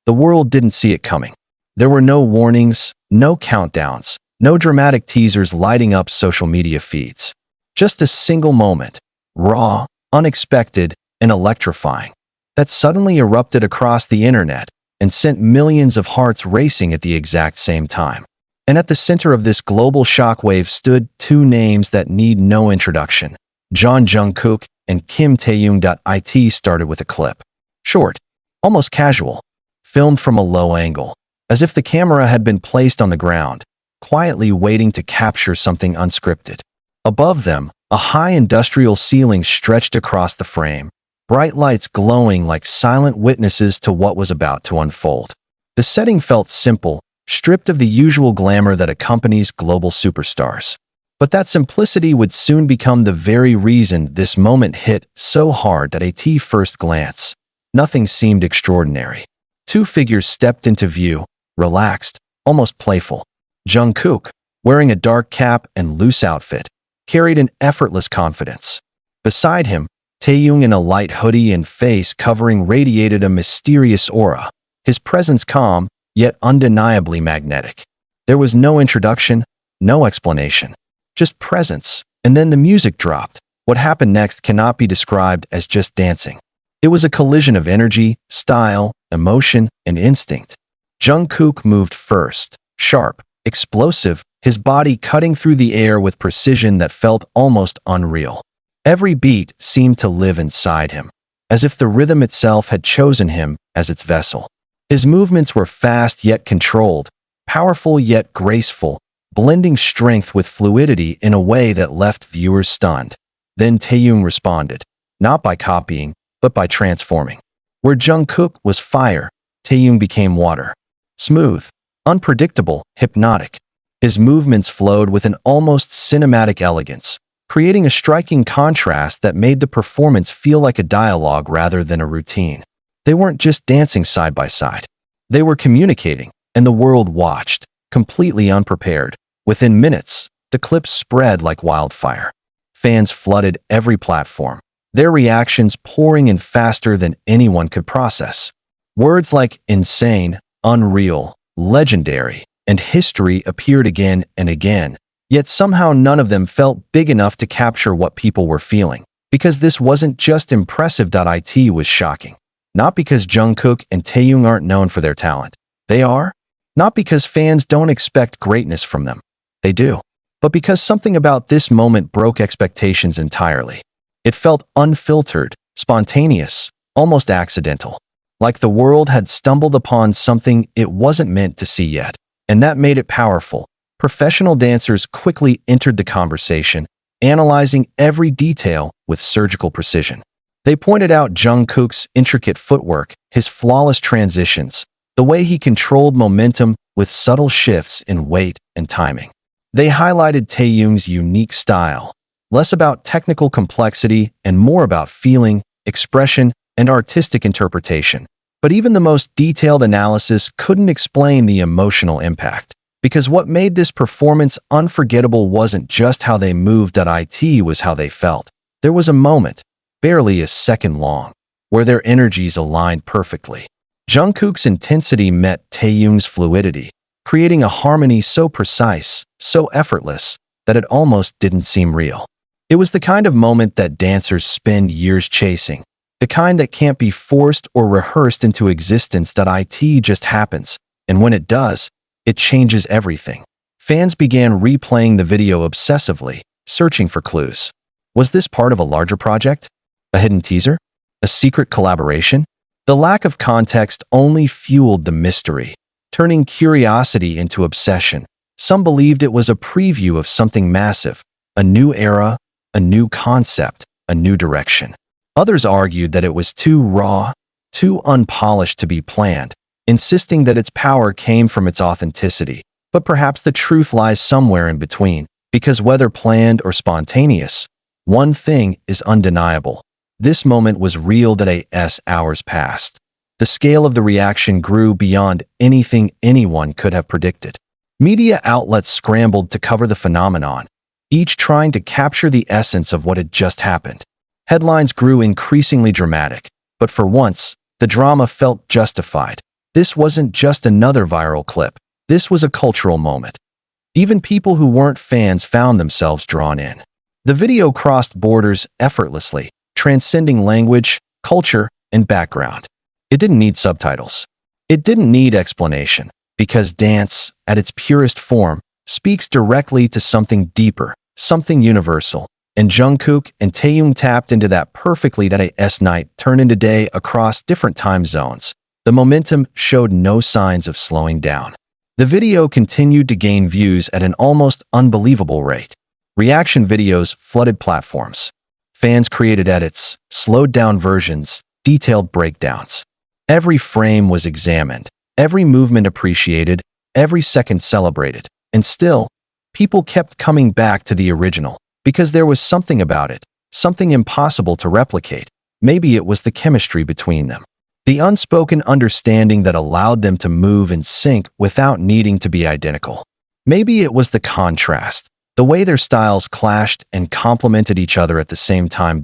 the world didn't see it coming. There were no warnings, no countdowns, no dramatic teasers lighting up social media feeds. Just a single moment, raw, unexpected, and electrifying, that suddenly erupted across the internet and sent millions of hearts racing at the exact same time. And at the center of this global shockwave stood two names that need no introduction. Jungkook and Kim Taehyung. It started with a clip. Short, almost casual, filmed from a low angle, as if the camera had been placed on the ground, quietly waiting to capture something unscripted. Above them, a high industrial ceiling stretched across the frame, bright lights glowing like silent witnesses to what was about to unfold. The setting felt simple, stripped of the usual glamour that accompanies global superstars. But that simplicity would soon become the very reason this moment hit so hard that at first glance, nothing seemed extraordinary. Two figures stepped into view, relaxed, almost playful. Jungkook, wearing a dark cap and loose outfit, carried an effortless confidence. Beside him, Taehyung, in a light hoodie and face covering, radiated a mysterious aura, his presence calm, yet undeniably magnetic. There was no introduction, no explanation, just presence, and then the music dropped. What happened next cannot be described as just dancing. It was a collision of energy, style, emotion, and instinct. Jungkook moved first, sharp, explosive, his body cutting through the air with precision that felt almost unreal. Every beat seemed to live inside him, as if the rhythm itself had chosen him as its vessel. His movements were fast yet controlled, powerful yet graceful, blending strength with fluidity in a way that left viewers stunned. Then Taehyung responded, not by copying, but by transforming. Where Jungkook was fire, Taehyung became water. Smooth, unpredictable, hypnotic. His movements flowed with an almost cinematic elegance, creating a striking contrast that made the performance feel like a dialogue rather than a routine. They weren't just dancing side by side. They were communicating, and the world watched, completely unprepared. Within minutes, the clips spread like wildfire. Fans flooded every platform, their reactions pouring in faster than anyone could process. Words like insane, unreal, legendary, and history appeared again and again, yet somehow none of them felt big enough to capture what people were feeling. Because this wasn't just impressive. It was shocking. Not because Jungkook and Taehyung aren't known for their talent. They are. Not because fans don't expect greatness from them. They do. But because something about this moment broke expectations entirely. It felt unfiltered, spontaneous, almost accidental. Like the world had stumbled upon something it wasn't meant to see yet. And that made it powerful. Professional dancers quickly entered the conversation, analyzing every detail with surgical precision. They pointed out Jungkook's intricate footwork, his flawless transitions, the way he controlled momentum with subtle shifts in weight and timing. They highlighted Taehyung's unique style, less about technical complexity and more about feeling, expression, and artistic interpretation. But even the most detailed analysis couldn't explain the emotional impact. Because what made this performance unforgettable wasn't just how they moved. It was how they felt. There was a moment, barely a second long, where their energies aligned perfectly. Jungkook's intensity met Taehyung's fluidity, creating a harmony so precise, so effortless, that it almost didn't seem real. It was the kind of moment that dancers spend years chasing, the kind that can't be forced or rehearsed into existence. It just happens, and when it does, it changes everything. Fans began replaying the video obsessively, searching for clues. Was this part of a larger project? A hidden teaser? A secret collaboration? The lack of context only fueled the mystery, turning curiosity into obsession. Some believed it was a preview of something massive, a new era, a new concept, a new direction. Others argued that it was too raw, too unpolished to be planned, insisting that its power came from its authenticity. But perhaps the truth lies somewhere in between, because whether planned or spontaneous, one thing is undeniable. This moment was real. As hours passed, the scale of the reaction grew beyond anything anyone could have predicted. Media outlets scrambled to cover the phenomenon, each trying to capture the essence of what had just happened. Headlines grew increasingly dramatic, but for once, the drama felt justified. This wasn't just another viral clip. This was a cultural moment. Even people who weren't fans found themselves drawn in. The video crossed borders effortlessly, transcending language, culture, and background. It didn't need subtitles. It didn't need explanation, because dance, at its purest form, speaks directly to something deeper, something universal. And Jungkook and Taehyung tapped into that perfectly. That as night turned into day across different time zones. The momentum showed no signs of slowing down. The video continued to gain views at an almost unbelievable rate. Reaction videos flooded platforms. Fans created edits, slowed-down versions, detailed breakdowns. Every frame was examined, every movement appreciated, every second celebrated. And still, people kept coming back to the original, because there was something about it, something impossible to replicate. Maybe it was the chemistry between them. The unspoken understanding that allowed them to move in sync without needing to be identical. Maybe it was the contrast, the way their styles clashed and complemented each other at the same time.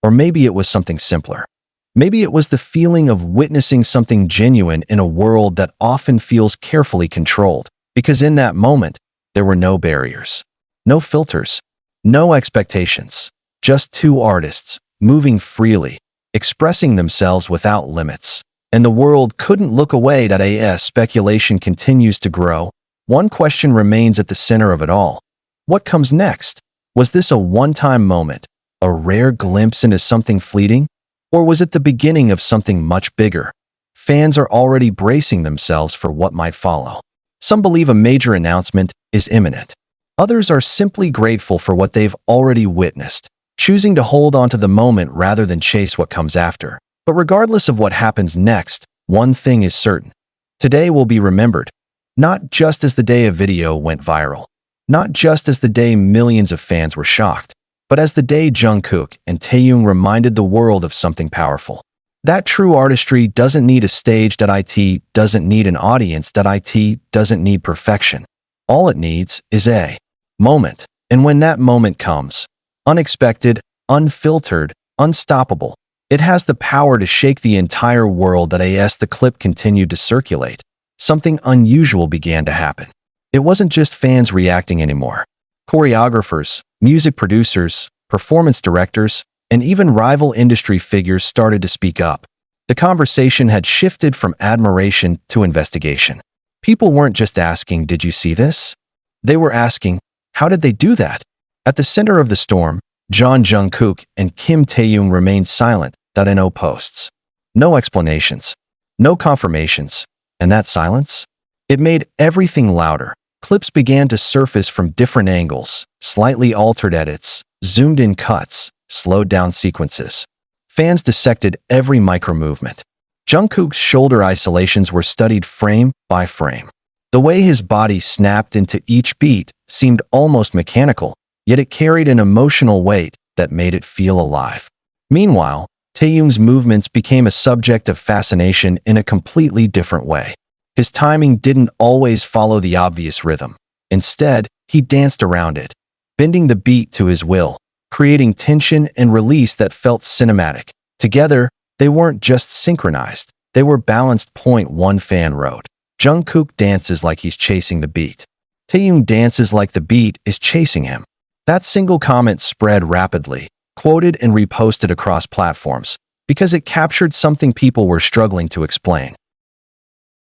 Or maybe it was something simpler. Maybe it was the feeling of witnessing something genuine in a world that often feels carefully controlled, because in that moment, there were no barriers, no filters, no expectations, just two artists moving freely, expressing themselves without limits. And the world couldn't look away. As speculation continues to grow, one question remains at the center of it all. What comes next? Was this a one-time moment, a rare glimpse into something fleeting? Or was it the beginning of something much bigger? Fans are already bracing themselves for what might follow. Some believe a major announcement is imminent. Others are simply grateful for what they've already witnessed, choosing to hold on to the moment rather than chase what comes after. But regardless of what happens next, one thing is certain. Today will be remembered, not just as the day a video went viral, not just as the day millions of fans were shocked, but as the day Jungkook and Taehyung reminded the world of something powerful. That true artistry doesn't need a stage. It doesn't need an audience. It doesn't need perfection. All it needs is a moment. And when that moment comes, unexpected, unfiltered, unstoppable, it has the power to shake the entire world. As the clip continued to circulate, something unusual began to happen. It wasn't just fans reacting anymore. Choreographers, music producers, performance directors, and even rival industry figures started to speak up. The conversation had shifted from admiration to investigation. People weren't just asking, "Did you see this?" They were asking, "How did they do that?" At the center of the storm, Jeon Jungkook and Kim Taehyung remained silent. No posts, no explanations, no confirmations, and that silence? It made everything louder. Clips began to surface from different angles, slightly altered edits, zoomed-in cuts, slowed-down sequences. Fans dissected every micro-movement. Jungkook's shoulder isolations were studied frame by frame. The way his body snapped into each beat seemed almost mechanical, yet it carried an emotional weight that made it feel alive. Meanwhile, Taehyung's movements became a subject of fascination in a completely different way. His timing didn't always follow the obvious rhythm. Instead, he danced around it, bending the beat to his will, creating tension and release that felt cinematic. Together, they weren't just synchronized, they were balanced. One fan wrote, "Jungkook dances like he's chasing the beat. Taehyung dances like the beat is chasing him." That single comment spread rapidly, quoted and reposted across platforms, because it captured something people were struggling to explain.